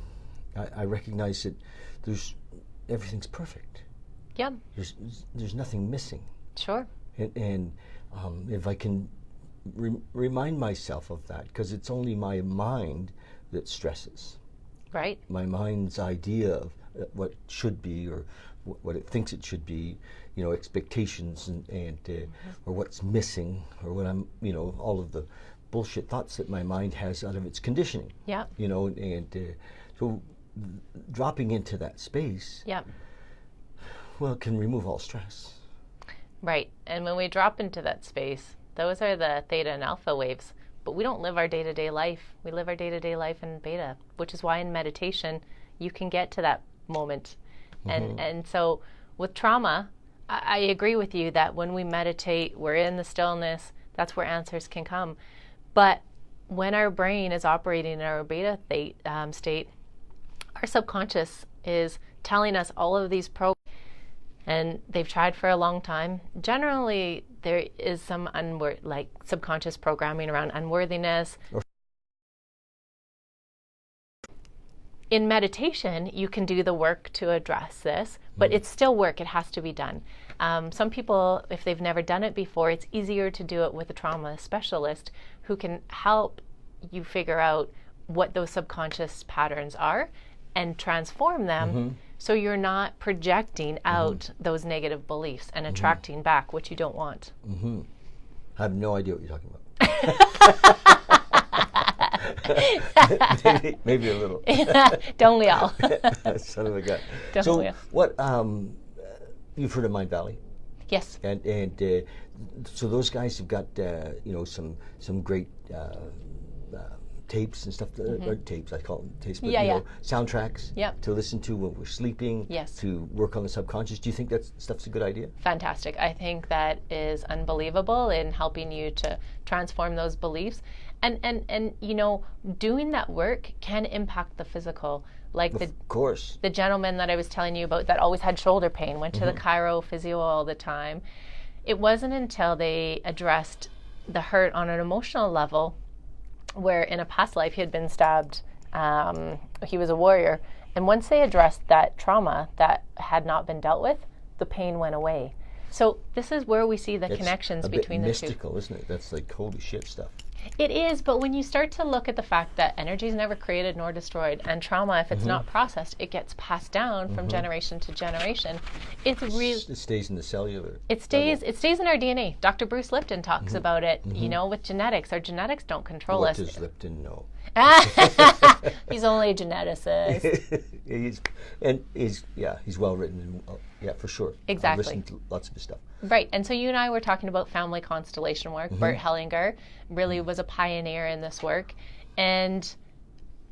I recognize that everything's perfect. Yeah. There's nothing missing. Sure. And if I can remind myself of that, because it's only my mind that stresses. Right. My mind's idea of what should be, or what it thinks it should be, expectations and or what's missing, or what I'm, all of the bullshit thoughts that my mind has out of its conditioning. Yeah. So dropping into that space, Yeah. well, it can remove all stress. Right. And when we drop into that space, those are the theta and alpha waves. But we don't live our day-to-day life. We live our day-to-day life in beta, which is why in meditation you can get to that moment. And so with trauma, I agree with you that when we meditate, we're in the stillness, that's where answers can come. But when our brain is operating in our beta state, our subconscious is telling us all of these programs, and they've tried for a long time. Generally, there is some subconscious programming around unworthiness. In meditation, you can do the work to address this, but it's still work. It has to be done. Some people, if they've never done it before, it's easier to do it with a trauma specialist who can help you figure out what those subconscious patterns are and transform them so you're not projecting out those negative beliefs and attracting back what you don't want. I have no idea what you're talking about. maybe a little. Don't we all? Son of a gun. Don't we all? What, you've heard of Mind Valley? Yes. And so those guys have got, some great tapes and stuff, or tapes, I call them tapes, but soundtracks to listen to when we're sleeping, to work on the subconscious. Do you think that stuff's a good idea? Fantastic. I think that is unbelievable in helping you to transform those beliefs. And doing that work can impact the physical. Like of course. The gentleman that I was telling you about that always had shoulder pain, went to the chiro physio all the time. It wasn't until they addressed the hurt on an emotional level, where in a past life he had been stabbed, he was a warrior, and once they addressed that trauma that had not been dealt with, the pain went away. So this is where we see the connections between the two. It's mystical, isn't it? That's like holy shit stuff. It is, but when you start to look at the fact that energy is never created nor destroyed, and trauma, if it's not processed, it gets passed down from generation to generation. It's really it stays in the cellular. It stays in our DNA. Dr. Bruce Lipton talks about it. With genetics. Our genetics don't control us. What does Lipton know? He's only a geneticist. he's well written. For sure. Exactly. I've listened to lots of his stuff. Right, and so you and I were talking about family constellation work. Bert Hellinger really was a pioneer in this work, and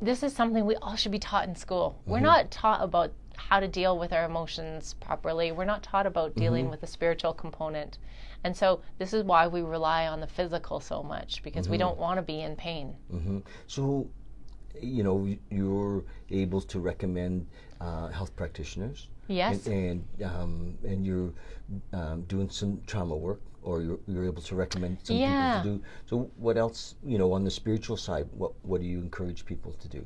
this is something we all should be taught in school. We're not taught about how to deal with our emotions properly. We're not taught about dealing with the spiritual component. And so this is why we rely on the physical so much, because we don't want to be in pain. So, you're able to recommend health practitioners. Yes. And you're doing some trauma work, or you're able to recommend some people to do. So what else, on the spiritual side, what do you encourage people to do?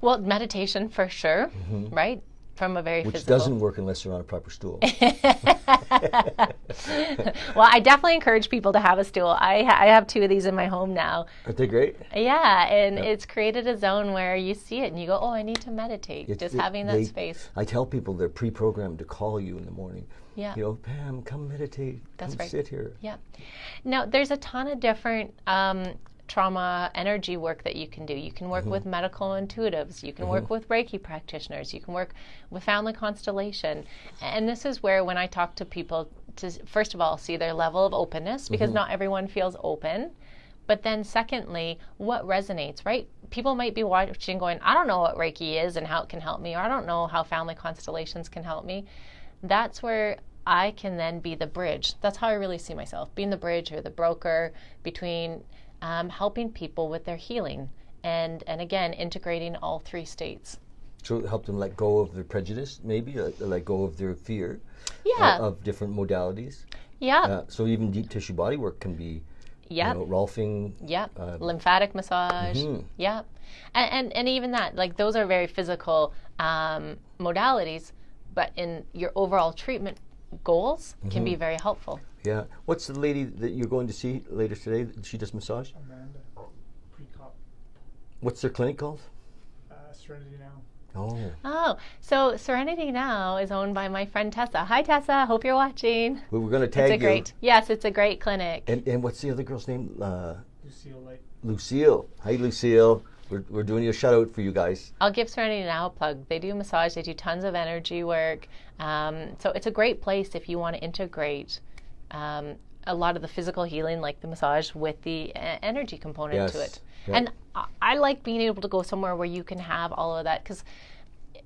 Well, meditation for sure, right? From a very Which physical. doesn't work unless they're on a proper stool. Well, I definitely encourage people to have a stool. I have 2 of these in my home now. Aren't they great? Yeah, and it's created a zone where you see it and you go, oh, I need to meditate. Having that space. I tell people they're pre-programmed to call you in the morning. Yeah. Pam, come meditate. That's come right. sit here. Yeah. Now, there's a ton of different trauma energy work that you can do. You can work with medical intuitives. You can work with Reiki practitioners. You can work with family constellation. And this is where, when I talk to people to first of all see their level of openness, because not everyone feels open. But then secondly, what resonates, right? People might be watching going, I don't know what Reiki is and how it can help me, or I don't know how family constellations can help me. That's where I can then be the bridge. That's how I really see myself, being the bridge or the broker between helping people with their healing and again, integrating all three states. So help them let go of their prejudice, maybe, let go of their fear of different modalities. Yeah. So even deep tissue body work can be, Rolfing. Yeah. Lymphatic massage. Yeah. And even that, like those are very physical modalities, but in your overall treatment goals can be very helpful. Yeah. What's the lady that you're going to see later today? She does massage? Amanda. Pre-cop. What's their clinic called? Serenity Now. Oh, so Serenity Now is owned by my friend Tessa. Hi, Tessa. Hope you're watching. We're going to tag you. Yes, it's a great clinic. And what's the other girl's name? Lucille Light. Lucille. Hi, Lucille. We're doing a shout out for you guys. I'll give Serenity Now a plug. They do massage. They do tons of energy work. So it's a great place if you want to integrate a lot of the physical healing, like the massage, with the energy component to it. Yep. And I like being able to go somewhere where you can have all of that, because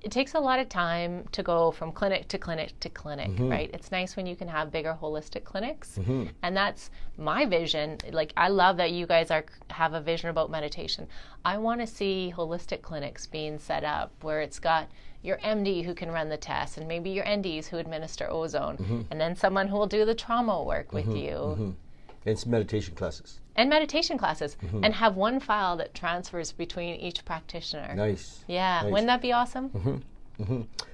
it takes a lot of time to go from clinic to clinic to clinic, right? It's nice when you can have bigger holistic clinics. And that's my vision. Like, I love that you guys have a vision about meditation. I want to see holistic clinics being set up where it's got your MD who can run the tests, and maybe your NDs who administer ozone, and then someone who will do the trauma work with you. It's meditation classes. And meditation classes, and have one file that transfers between each practitioner. Nice. Yeah, nice. Wouldn't that be awesome?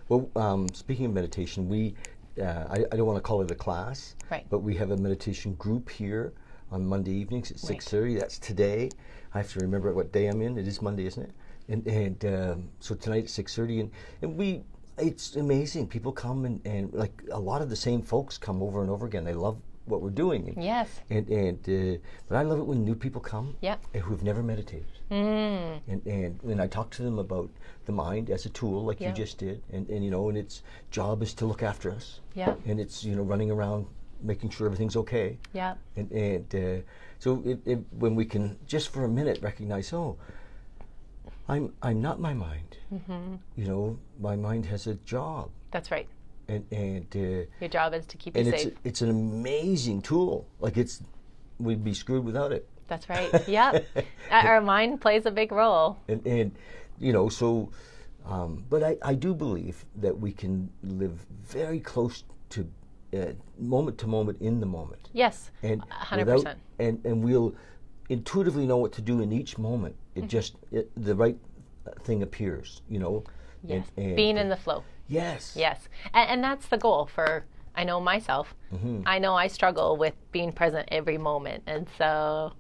Well, speaking of meditation, we I don't want to call it a class, right? But we have a meditation group here on Monday evenings at 6:30. That's today. I have to remember what day I'm in. It is Monday, isn't it? And so tonight at 6:30, and it's amazing. People come and like a lot of the same folks come over and over again. They love what we're doing. Yes. But I love it when new people come who've never meditated. And when I talk to them about the mind as a tool, like you just did, and its job is to look after us. Yeah. And it's running around making sure everything's okay. Yeah. So when we can just for a minute recognize, I'm not my mind. My mind has a job. That's right. And your job is to keep you safe. It's an amazing tool. Like we'd be screwed without it. That's right. Yeah. Our mind plays a big role. But I do believe that we can live very close to moment to moment in the moment. Yes. And 100%. And we'll intuitively know what to do in each moment. It just the right thing appears. Yes. And being in the flow. Yes. Yes. And that's the goal for, I know myself. I know I struggle with being present every moment. And so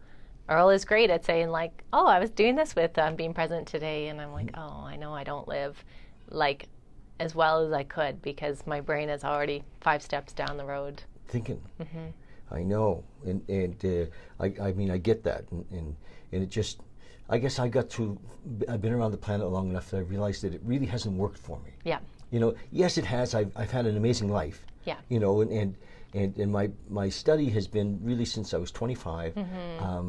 Earl is great at saying like, I was doing this with being present today. And I'm like, I know I don't live like as well as I could because my brain is already 5 steps down the road. Thinking. I know. And I mean, I get that. And it just, I guess I've been around the planet long enough that I realized that it really hasn't worked for me. Yeah. Yes, it has. I've had an amazing life. Yeah. And my study has been really since I was 25. I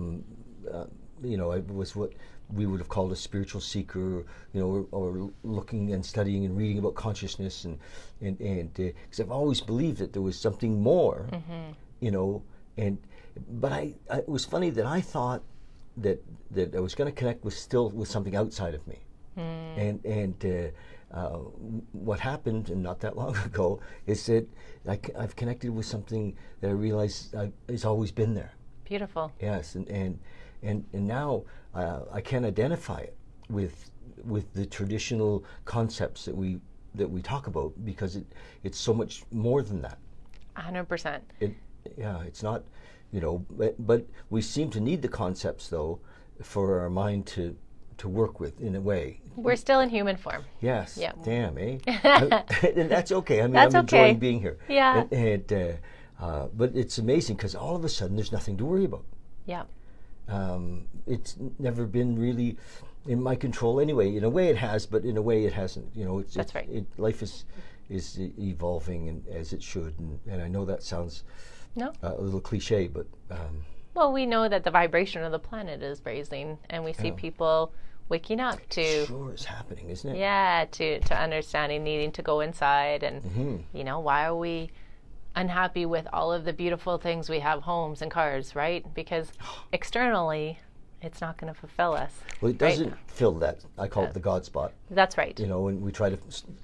was what we would have called a spiritual seeker, or looking and studying and reading about consciousness, and because I've always believed that there was something more, but it was funny that I thought that I was going to connect with something outside of me, what happened, and not that long ago, is that I've connected with something that I realized has always been there. Beautiful. Yes, and now I can identify it with the traditional concepts that we talk about, because it's so much more than that. 100%. It's not, but we seem to need the concepts though for our mind to work with in a way. We're still in human form. Yes. Yeah. Damn, eh? And that's okay. I mean, that's I'm okay. enjoying being here. Yeah. But it's amazing because all of a sudden there's nothing to worry about. Yeah. It's never been really in my control anyway. In a way it has, but in a way it hasn't. That's right. Life is evolving and as it should. And I know that sounds No. a little cliche, but Well, we know that the vibration of the planet is raising, and we see people waking up to sure it's happening, isn't it? yeah, to understanding needing to go inside, and you know, why are we unhappy with all of the beautiful things we have, homes and cars, right? Because externally it's not going to fulfill us. Well, it right? doesn't fill that. I call it the God spot. That's right. You know, and we try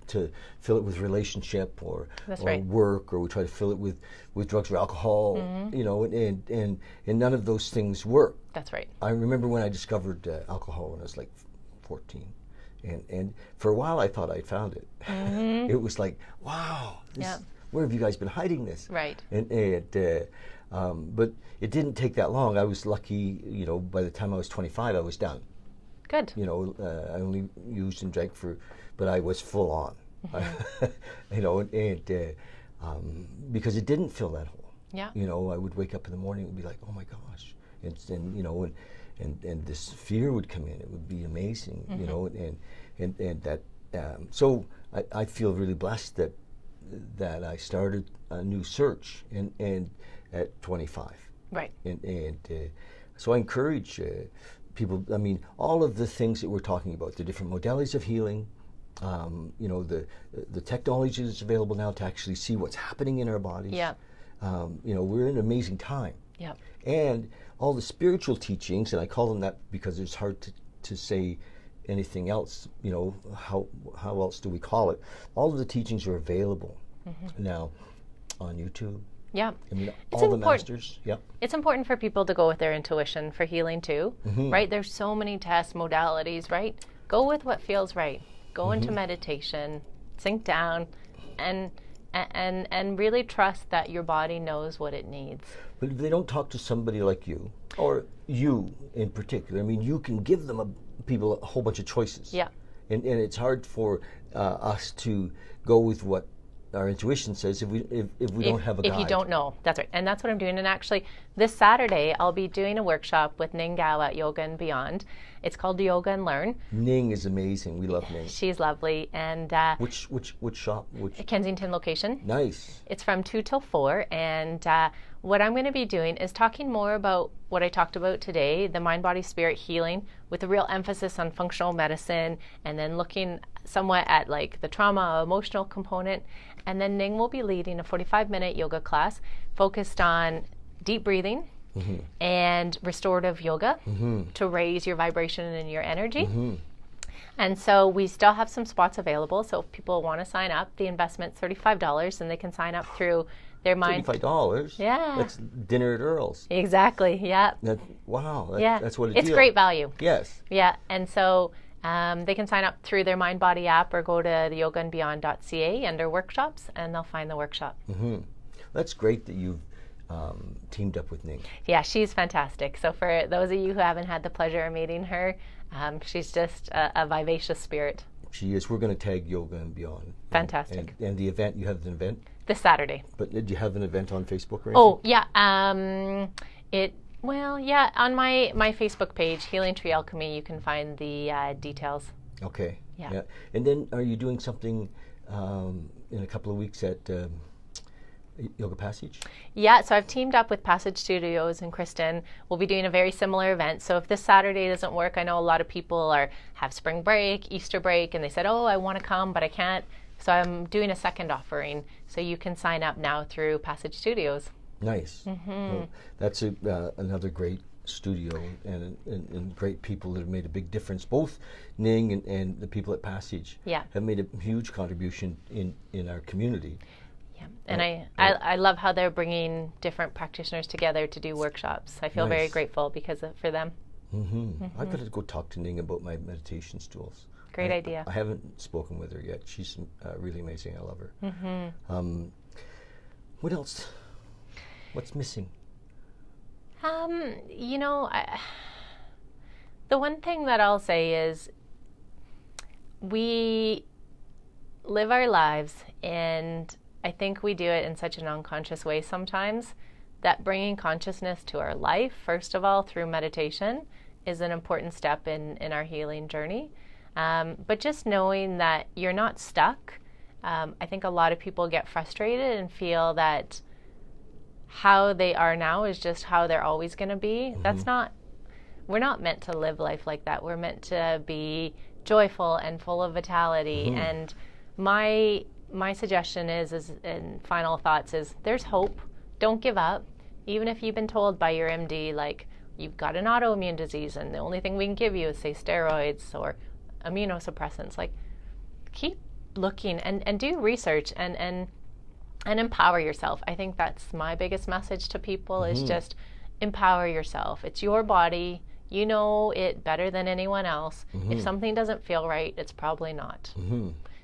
to fill it with relationship or That's or right. work, or we try to fill it with drugs or alcohol. You know, and none of those things work. That's right. I remember when I discovered alcohol when I was like 14, and for a while I thought I'd found it. It was like, wow, Yeah. where have you guys been hiding this? Right. But it didn't take that long. I was lucky, you know, by the time I was 25, I was done. Good. You know, I only used and drank but I was full on. You know, because it didn't fill that hole. Yeah. You know, I would wake up in the morning and be like, oh my gosh. And you know, and this fear would come in. It would be amazing, you know, and that, so I feel really blessed that I started a new search and at 25. Right. And so I encourage people, I mean, all of the things that we're talking about, the different modalities of healing, you know, the technology that's available now to actually see what's happening in our bodies. Yeah. You know, we're in an amazing time. Yeah. And all the spiritual teachings, and I call them that because it's hard to say anything else, you know, how else do we call it? All of the teachings are available now on YouTube. Yeah. I mean, It's all the important. masters. Yep. It's important for people to go with their intuition for healing too, right? There's so many test modalities, right? Go with what feels right. Go into meditation, sink down, and really trust that your body knows what it needs. But if they don't talk to somebody like you, or you in particular, I mean, you can give them people a whole bunch of choices. Yeah. And it's hard for us to go with what our intuition says if we don't have a guide. If you don't know, that's right. And that's what I'm doing. And actually, this Saturday, I'll be doing a workshop with Ning Gao at Yoga and Beyond. It's called Yoga and Learn. Ning is amazing. We love Ning. She's lovely. And Which shop? Kensington location. Nice. It's from 2 till 4. And what I'm going to be doing is talking more about what I talked about today, the mind, body, spirit healing, with a real emphasis on functional medicine, and then looking somewhat at like the trauma, emotional component. And then Ning will be leading a 45-minute yoga class focused on deep breathing and restorative yoga to raise your vibration and your energy. And so we still have some spots available. So if people want to sign up, the investment's $35, and they can sign up through their mind. $35? Yeah. That's dinner at Earl's. Exactly. Yeah. Wow. Yeah. That's what it's deal. Great value. Yes. Yeah. And so they can sign up through their Mind Body app or go to the yogaandbeyond.ca under workshops, and they'll find the workshop. That's great that you've teamed up with Ning. Yeah, she's fantastic. So for those of you who haven't had the pleasure of meeting her, she's just a vivacious spirit. She is. We're going to tag Yoga and Beyond. Fantastic. And the event, you have an event? This Saturday. But did you have an event on Facebook or anything? Oh, yeah. On my Facebook page, Healing Tree Alchemy, you can find the details. Okay. Yeah. And then are you doing something in a couple of weeks at Yoga Pasage? Yeah, so I've teamed up with Pasage Studios and Kristen. We'll be doing a very similar event. So if this Saturday doesn't work, I know a lot of people have spring break, Easter break, and they said, oh, I want to come, but I can't. So I'm doing a second offering. So you can sign up now through Pasage Studios. Nice. Well, that's another great studio and great people that have made a big difference. Both Ning and the people at Pasage have made a huge contribution in our community. Yeah, and I love how they're bringing different practitioners together to do workshops. I feel very grateful for them. I've got to go talk to Ning about my meditation stools. Great idea. I haven't spoken with her yet. She's really amazing. I love her. What else? What's missing? The one thing that I'll say is we live our lives, and I think we do it in such an unconscious way sometimes, that bringing consciousness to our life, first of all, through meditation, is an important step in our healing journey. But just knowing that you're not stuck, I think a lot of people get frustrated and feel that how they are now is just how they're always going to be. That's not, we're not meant to live life like that. We're meant to be joyful and full of vitality. And my suggestion is, and final thoughts is, there's hope. Don't give up. Even if you've been told by your MD, like, you've got an autoimmune disease and the only thing we can give you is, say, steroids or immunosuppressants, like, keep looking and do research and empower yourself. I think that's my biggest message to people is just empower yourself. It's your body. You know it better than anyone else. If something doesn't feel right, it's probably not.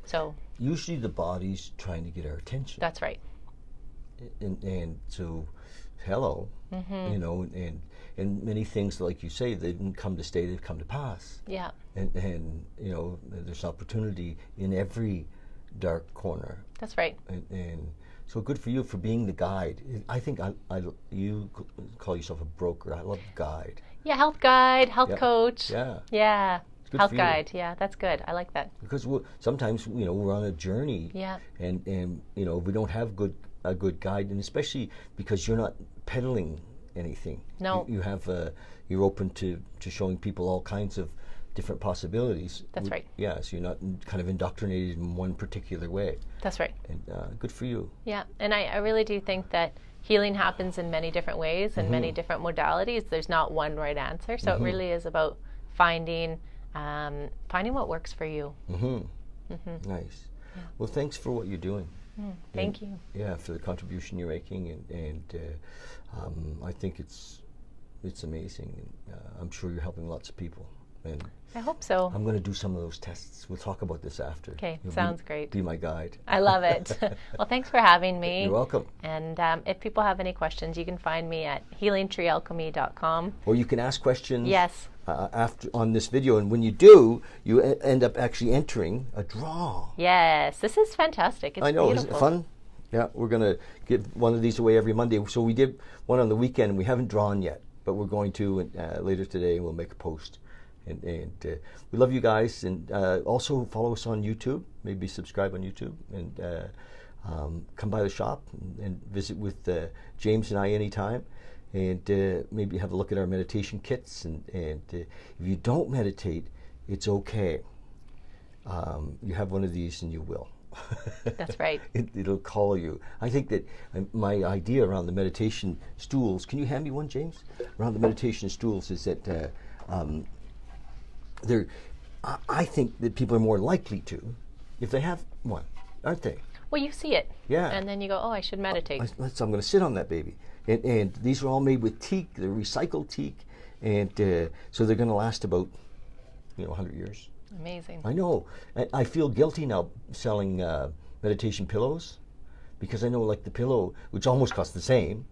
So usually the body's trying to get our attention. that's right. And so, hello, you know, and many things, like you say, they didn't come to stay, they've come to pass. Yeah. And you know, there's opportunity in every dark corner. That's right. And so good for you for being the guide. I think you call yourself a broker. I love guide. Yeah, health guide, health coach. Yeah. Yeah. good Health for you. guide. Yeah, that's good. I like that. Because sometimes, you know, we're on a journey. Yeah. And you know, we don't have a good guide, and especially because you're not peddling anything. No. You have you're open to showing people all kinds of different possibilities. That's right. Yeah, so you're not kind of indoctrinated in one particular way. That's right. And good for you. Yeah, and I really do think that healing happens in many different ways and many different modalities. There's not one right answer, so it really is about finding what works for you. Nice. Yeah. Well, thanks for what you're doing. Thank you. Yeah, for the contribution you're making, and I think it's amazing. I'm sure you're helping lots of people. And I hope so. I'm going to do some of those tests. We'll talk about this after. Okay, You'll sounds great. Be my guide. I love it. Well, thanks for having me. You're welcome. And if people have any questions, you can find me at healingtreealchemy.com. Or you can ask questions. Yes. After on this video, and when you do, you end up actually entering a draw. Yes, this is fantastic. It's I know, beautiful. isn't it fun? Yeah, we're going to give one of these away every Monday. So we did one on the weekend, and we haven't drawn yet, but we're going to later today, and we'll make a post. And we love you guys, and also follow us on YouTube. Maybe subscribe on YouTube, and come by the shop and visit with James and I anytime. And maybe have a look at our meditation kits. And if you don't meditate, it's okay. You have one of these, and you will. That's right. It'll call you. I think that my idea around the meditation stools. Can you hand me one, James? Around the meditation stools is that. I think that people are more likely to if they have one, aren't they? Well, you see it. Yeah. And then you go, oh, I should meditate. I'm going to sit on that baby. And these are all made with teak. They're recycled teak. And so they're going to last about, 100 years. Amazing. I know. I feel guilty now selling meditation pillows, because I know, like, the pillow, which almost costs the same,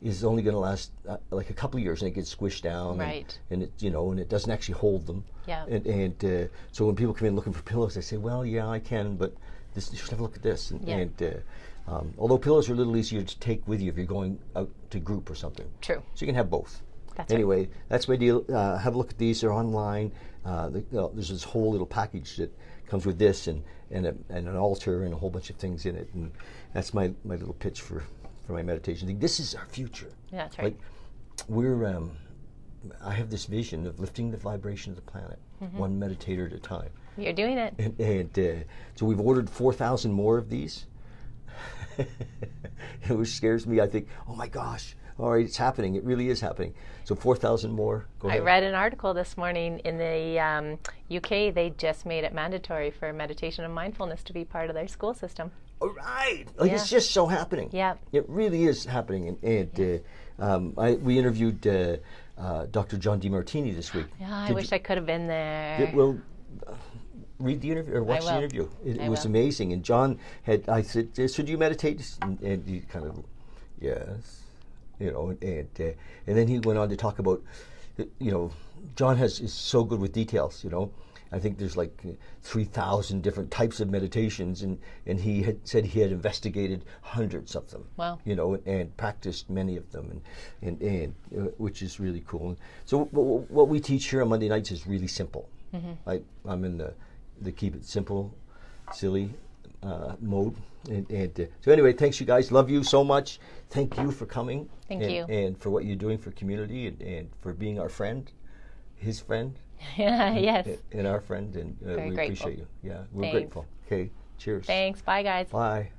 is only going to last like a couple of years, and it gets squished down. Right. And it, and it doesn't actually hold them. Yeah. And so when people come in looking for pillows, I say, well, yeah, I can, but you should have a look at this. And although pillows are a little easier to take with you if you're going out to group or something. True. So you can have both. That's anyway, that's my deal. Have a look at these. They're online. There's this whole little package that comes with this and an altar and a whole bunch of things in it. And that's my little pitch for my meditation thing. This is our future. Yeah, that's right. Like, I have this vision of lifting the vibration of the planet, one meditator at a time. You're doing it. And so we've ordered 4,000 more of these, which scares me. I think, oh my gosh, all right, it's happening. It really is happening. So 4,000 more. Go ahead. I read an article this morning in the UK. They just made it mandatory for meditation and mindfulness to be part of their school system. All right. Like, it's just so happening. Yeah. It really is happening. And we interviewed Dr. John DeMartini this week. Yeah, I wish I could have been there. Read the interview or watch the interview. It was amazing. And John I said, so do you meditate? And he kind of, yes. And then he went on to talk about, John is so good with details, I think there's like 3,000 different types of meditations, and he had said he had investigated hundreds of them. Wow. And practiced many of them, and which is really cool. And so what we teach here on Monday nights is really simple. I'm in the keep it simple, silly mode. So anyway, thanks you guys. Love you so much. Thank you for coming. Thank you. And for what you're doing for community and for being our friend, his friend. Yes. And our friend. And Very we grateful. appreciate you. Yeah, we're Thanks. grateful. Okay, cheers. Thanks. Bye, guys. Bye.